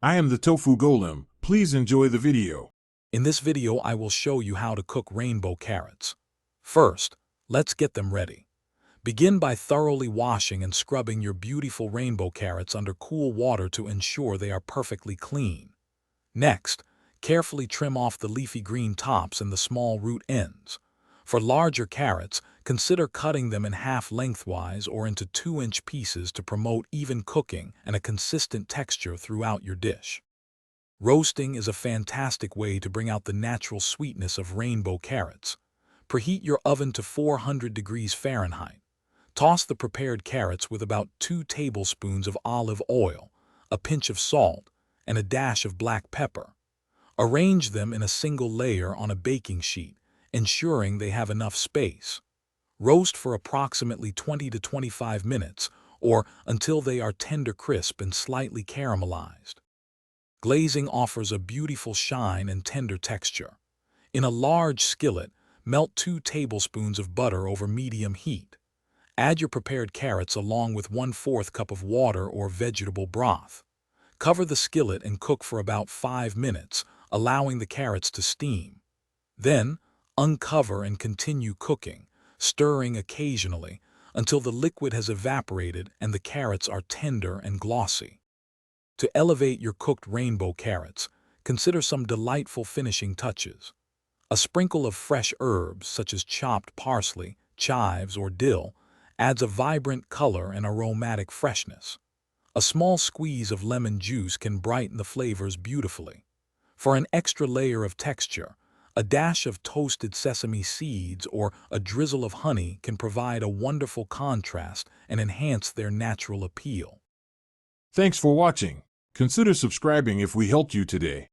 I am the Tofu Golem. Please enjoy the video. In this video, I will show you how to cook rainbow carrots. First, let's get them ready. Begin by thoroughly washing and scrubbing your beautiful rainbow carrots under cool water to ensure they are perfectly clean. Next, carefully trim off the leafy green tops and the small root ends. For larger carrots, consider cutting them in half lengthwise or into 2-inch pieces to promote even cooking and a consistent texture throughout your dish. Roasting is a fantastic way to bring out the natural sweetness of rainbow carrots. Preheat your oven to 400 degrees Fahrenheit. Toss the prepared carrots with about 2 tablespoons of olive oil, a pinch of salt, and a dash of black pepper. Arrange them in a single layer on a baking sheet, ensuring they have enough space. Roast for approximately 20 to 25 minutes, or until they are tender crisp and slightly caramelized. Glazing offers a beautiful shine and tender texture. In a large skillet, melt 2 tablespoons of butter over medium heat. Add your prepared carrots along with 1/4 cup of water or vegetable broth. Cover the skillet and cook for about 5 minutes, allowing the carrots to steam. Then, uncover and continue cooking, stirring occasionally until the liquid has evaporated and the carrots are tender and glossy. To elevate your cooked rainbow carrots, consider some delightful finishing touches. A sprinkle of fresh herbs such as chopped parsley, chives, or dill adds a vibrant color and aromatic freshness. A small squeeze of lemon juice can brighten the flavors beautifully. For an extra layer of texture, a dash of toasted sesame seeds or a drizzle of honey can provide a wonderful contrast and enhance their natural appeal. Thanks for watching. Consider subscribing if we helped you today.